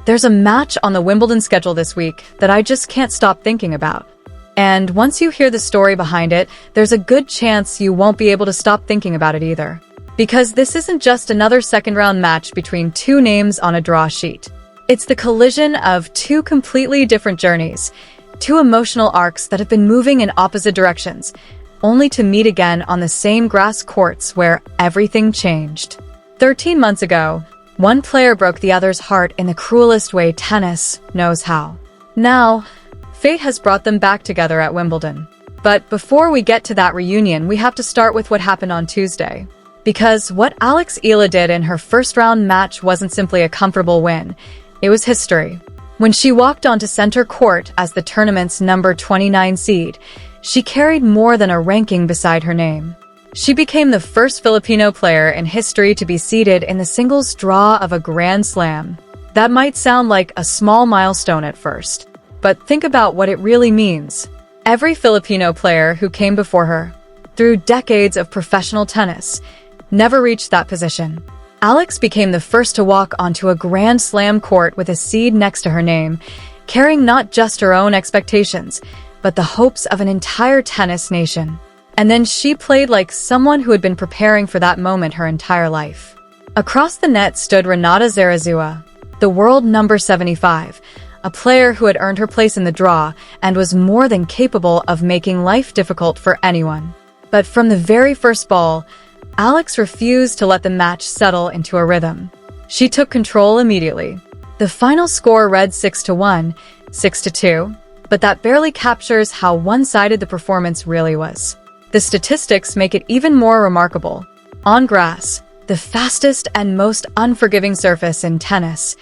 There's a match on the Wimbledon schedule this week that I just can't stop thinking about. And once you hear the story behind it, there's a good chance you won't be able to stop thinking about it either. Because this isn't just another second-round match between two names on a draw sheet. It's the collision of two completely different journeys, two emotional arcs that have been moving in opposite directions, only to meet again on the same grass courts where everything changed. 13 months ago, one player broke the other's heart in the cruelest way tennis knows how. Now, fate has brought them back together at Wimbledon. But before we get to that reunion, we have to start with what happened on Tuesday. Because what Alex Eala did in her first-round match wasn't simply a comfortable win, it was history. When she walked onto center court as the tournament's number 29 seed, she carried more than a ranking beside her name. She became the first Filipino player in history to be seeded in the singles draw of a Grand Slam. That might sound like a small milestone at first, but think about what it really means. Every Filipino player who came before her, through decades of professional tennis, never reached that position. Alex became the first to walk onto a Grand Slam court with a seed next to her name, carrying not just her own expectations, but the hopes of an entire tennis nation. And then she played like someone who had been preparing for that moment her entire life. Across the net stood Renata Zarazua, the world number 75, a player who had earned her place in the draw and was more than capable of making life difficult for anyone. But from the very first ball, Alex refused to let the match settle into a rhythm. She took control immediately. The final score read 6-1, 6-2, but that barely captures how one-sided the performance really was. The statistics make it even more remarkable. On grass, the fastest and most unforgiving surface in tennis,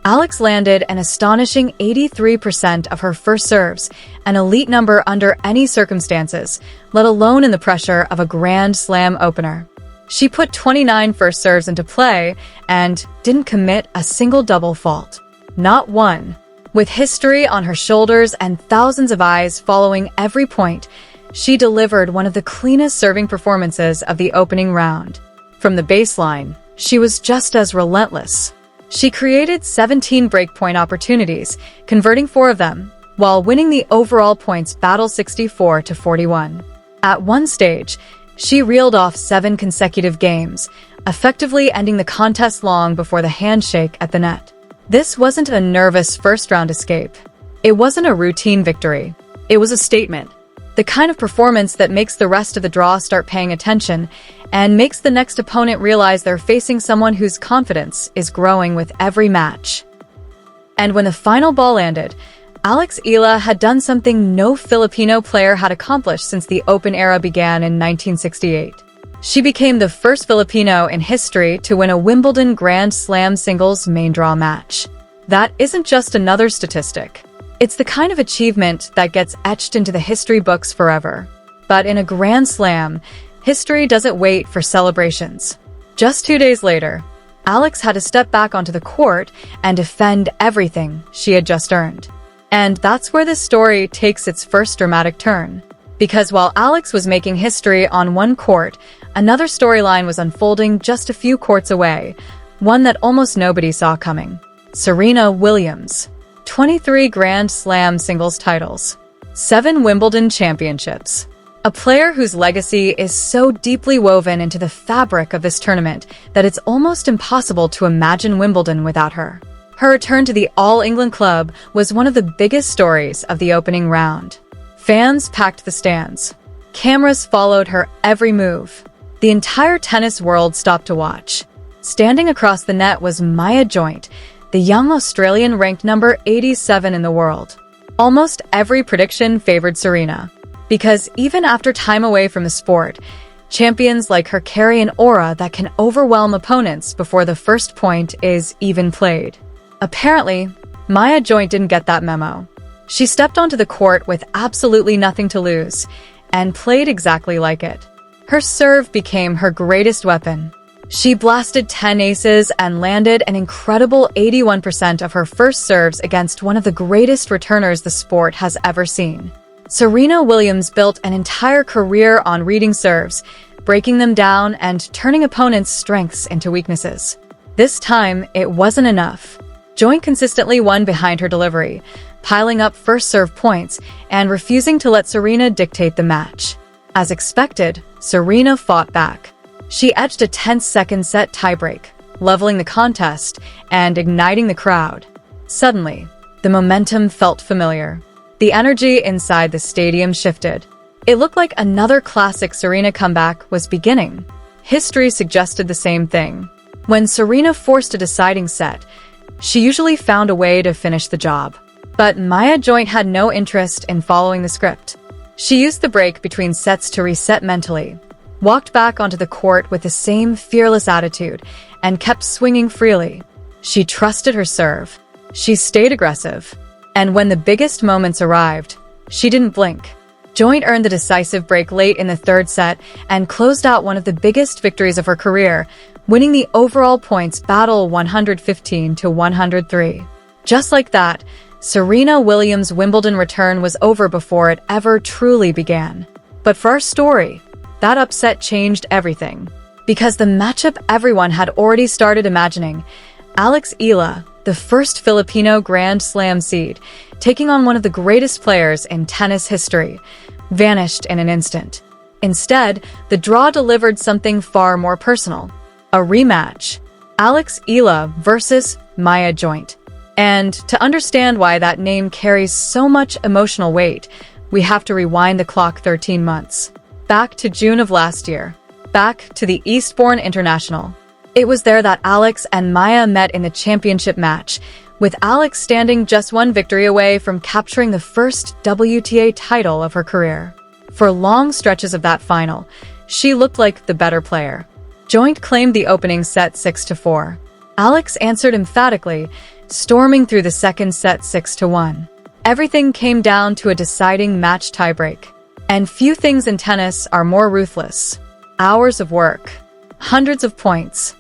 Alex landed an astonishing 83% of her first serves, an elite number under any circumstances, let alone in the pressure of a Grand Slam opener. She put 29 first serves into play and didn't commit a single double fault. Not one. With history on her shoulders and thousands of eyes following every point, she delivered one of the cleanest serving performances of the opening round. From the baseline, she was just as relentless. She created 17 breakpoint opportunities, converting 4 of them, while winning the overall points battle 64-41. At one stage, she reeled off 7 consecutive games, effectively ending the contest long before the handshake at the net. This wasn't a nervous first-round escape. It wasn't a routine victory. It was a statement. The kind of performance that makes the rest of the draw start paying attention and makes the next opponent realize they're facing someone whose confidence is growing with every match. And when the final ball landed, Alex Eala had done something no Filipino player had accomplished since the Open era began in 1968. She became the first Filipino in history to win a Wimbledon Grand Slam singles main draw match. That isn't just another statistic. It's the kind of achievement that gets etched into the history books forever. But in a Grand Slam, history doesn't wait for celebrations. Just 2 days later, Alex had to step back onto the court and defend everything she had just earned. And that's where this story takes its first dramatic turn. Because while Alex was making history on one court, another storyline was unfolding just a few courts away, one that almost nobody saw coming. Serena Williams. 23 Grand Slam singles titles, 7 Wimbledon championships. A player whose legacy is so deeply woven into the fabric of this tournament that it's almost impossible to imagine Wimbledon without her. Her return to the All-England club was one of the biggest stories of the opening round. Fans packed the stands. Cameras followed her every move. The entire tennis world stopped to watch. Standing across the net was Maya Joint, the young Australian ranked number 87 in the world. Almost every prediction favored Serena, because even after time away from the sport, champions like her carry an aura that can overwhelm opponents before the first point is even played. Apparently, Maya Joint didn't get that memo. She stepped onto the court with absolutely nothing to lose, and played exactly like it. Her serve became her greatest weapon. She blasted 10 aces and landed an incredible 81% of her first serves against one of the greatest returners the sport has ever seen. Serena Williams built an entire career on reading serves, breaking them down and turning opponents' strengths into weaknesses. This time, it wasn't enough. Joint consistently won behind her delivery, piling up first serve points and refusing to let Serena dictate the match. As expected, Serena fought back. She edged a tense second set tiebreak, leveling the contest and igniting the crowd. Suddenly, the momentum felt familiar. The energy inside the stadium shifted. It looked like another classic Serena comeback was beginning. History suggested the same thing. When Serena forced a deciding set, she usually found a way to finish the job. But Maya Joint had no interest in following the script. She used the break between sets to reset mentally, walked back onto the court with the same fearless attitude, and kept swinging freely. She trusted her serve. She stayed aggressive. And when the biggest moments arrived, she didn't blink. Joint earned the decisive break late in the third set and closed out one of the biggest victories of her career, winning the overall points battle 115-103. Just like that, Serena Williams' Wimbledon return was over before it ever truly began. But for our story, that upset changed everything. Because the matchup everyone had already started imagining, Alex Eala, the first Filipino Grand Slam seed, taking on one of the greatest players in tennis history, vanished in an instant. Instead, the draw delivered something far more personal. A rematch. Alex Eala versus Maya Joint. And to understand why that name carries so much emotional weight, we have to rewind the clock 13 months. Back to June of last year. Back to the Eastbourne International. It was there that Alex and Maya met in the championship match, with Alex standing just one victory away from capturing the first WTA title of her career. For long stretches of that final, she looked like the better player. Joint claimed the opening set 6-4. Alex answered emphatically, storming through the second set 6-1. Everything came down to a deciding match tiebreak. And few things in tennis are more ruthless. Hours of work, hundreds of points,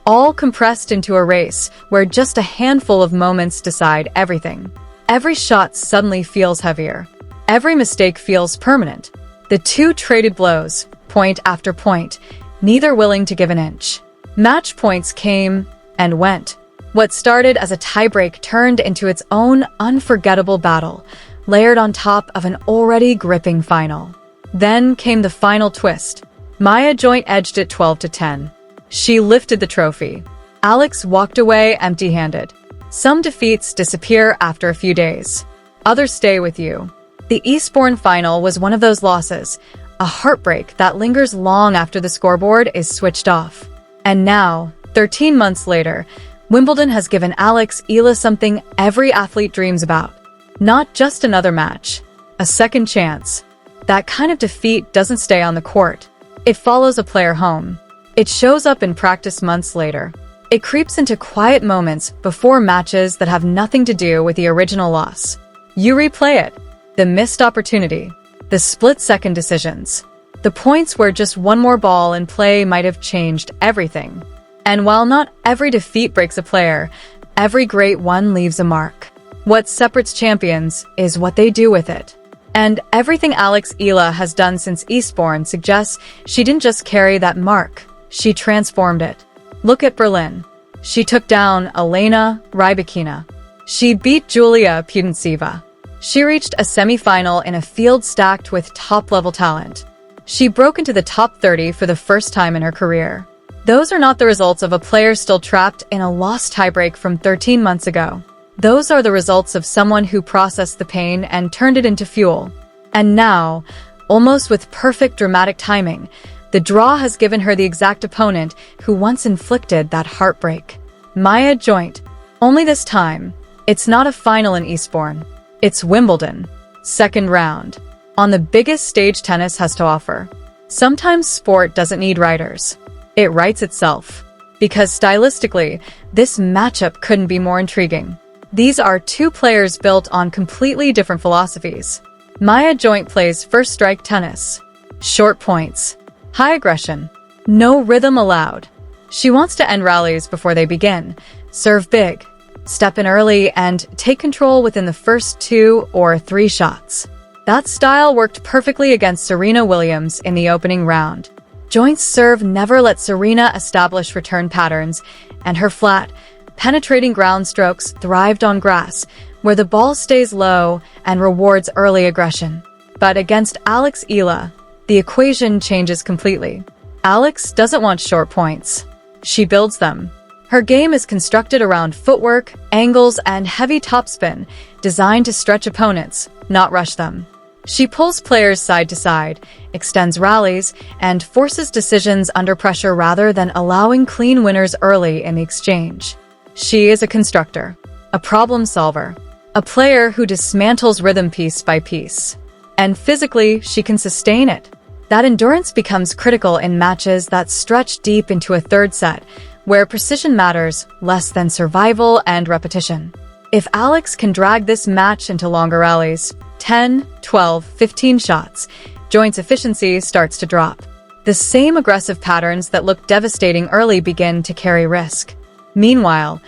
all compressed into a race where just a handful of moments decide everything. Every shot suddenly feels heavier. Every mistake feels permanent. The two traded blows, point after point, neither willing to give an inch. Match points came and went. What started as a tiebreak turned into its own unforgettable battle, layered on top of an already gripping final. Then came the final twist. Maya Joint edged it 12-10. She lifted the trophy. Alex walked away empty-handed. Some defeats disappear after a few days. Others stay with you. The Eastbourne final was one of those losses, a heartbreak that lingers long after the scoreboard is switched off. And now, 13 months later, Wimbledon has given Alex Eala something every athlete dreams about. Not just another match, a second chance. That kind of defeat doesn't stay on the court. It follows a player home. It shows up in practice months later. It creeps into quiet moments before matches that have nothing to do with the original loss. You replay it. The missed opportunity. The split-second decisions. The points where just one more ball in play might have changed everything. And while not every defeat breaks a player, every great one leaves a mark. What separates champions is what they do with it. And everything Alex Eala has done since Eastbourne suggests she didn't just carry that mark, she transformed it. Look at Berlin. She took down Elena Rybakina. She beat Julia Putintseva. She reached a semi-final in a field stacked with top-level talent. She broke into the top 30 for the first time in her career. Those are not the results of a player still trapped in a lost tiebreak from 13 months ago. Those are the results of someone who processed the pain and turned it into fuel. And now, almost with perfect dramatic timing, the draw has given her the exact opponent who once inflicted that heartbreak. Maya Joint. Only this time, it's not a final in Eastbourne. It's Wimbledon. Second round. On the biggest stage tennis has to offer. Sometimes sport doesn't need writers. It writes itself. Because stylistically, this matchup couldn't be more intriguing. These are two players built on completely different philosophies. Maya Joint plays first strike tennis. Short points. High aggression. No rhythm allowed. She wants to end rallies before they begin, serve big, step in early, and take control within the first 2 or 3 shots. That style worked perfectly against Serena Williams in the opening round. Joint's serve never let Serena establish return patterns, and her flat, penetrating ground strokes thrived on grass, where the ball stays low and rewards early aggression. But against Alex Eala, the equation changes completely. Alex doesn't want short points. She builds them. Her game is constructed around footwork, angles, and heavy topspin, designed to stretch opponents, not rush them. She pulls players side to side, extends rallies, and forces decisions under pressure rather than allowing clean winners early in the exchange. She is a constructor, a problem solver, a player who dismantles rhythm piece by piece. And physically, she can sustain it. That endurance becomes critical in matches that stretch deep into a third set, where precision matters less than survival and repetition. If Alex can drag this match into longer rallies, 10, 12, 15 shots, Joint's efficiency starts to drop. The same aggressive patterns that look devastating early begin to carry risk. Meanwhile,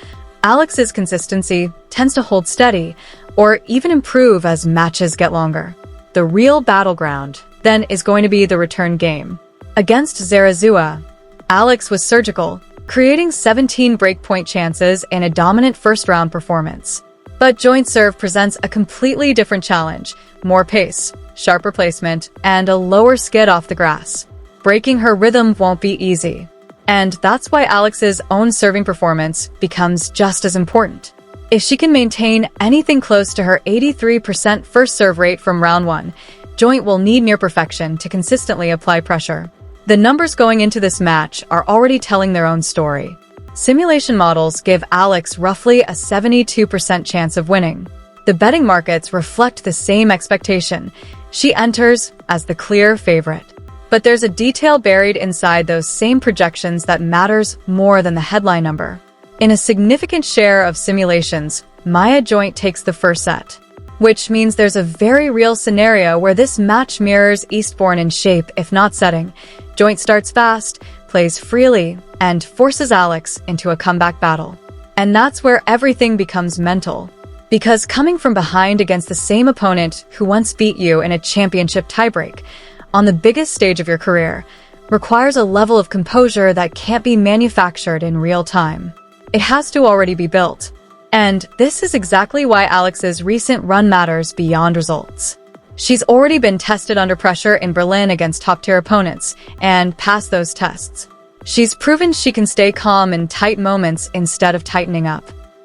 Alex's consistency tends to hold steady, or even improve as matches get longer. The real battleground, then, is going to be the return game. Against Zarazua, Alex was surgical, creating 17 breakpoint chances in a dominant first-round performance. But Joint serve presents a completely different challenge: more pace, sharper placement, and a lower skid off the grass. Breaking her rhythm won't be easy. And that's why Alex's own serving performance becomes just as important. If she can maintain anything close to her 83% first serve rate from round 1, Joint will need near perfection to consistently apply pressure. The numbers going into this match are already telling their own story. Simulation models give Alex roughly a 72% chance of winning. The betting markets reflect the same expectation. She enters as the clear favorite. But there's a detail buried inside those same projections that matters more than the headline number. In a significant share of simulations, Maya Joint takes the first set, which means there's a very real scenario where this match mirrors Eastbourne in shape, if not setting. Joint starts fast, plays freely, and forces Alex into a comeback battle. And that's where everything becomes mental. Because coming from behind against the same opponent who once beat you in a championship tiebreak, on the biggest stage of your career, requires a level of composure that can't be manufactured in real time. It has to already be built. And this is exactly why Alex's recent run matters beyond results. She's already been tested under pressure in Berlin against top-tier opponents, and passed those tests. She's proven she can stay calm in tight moments instead of tightening up.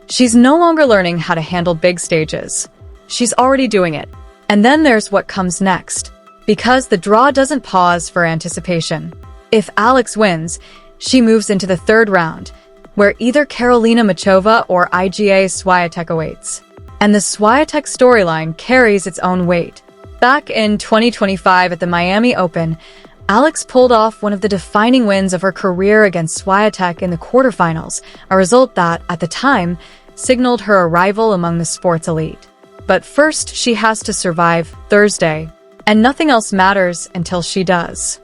She's no longer learning how to handle big stages. She's already doing it. And then there's what comes next. Because the draw doesn't pause for anticipation. If Alex wins, she moves into the third round, where either Karolina Machova or Iga Swiatek awaits. And the Swiatek storyline carries its own weight. Back in 2025 at the Miami Open, Alex pulled off one of the defining wins of her career against Swiatek in the quarterfinals, a result that, at the time, signaled her arrival among the sport's elite. But first, she has to survive Thursday, and nothing else matters until she does.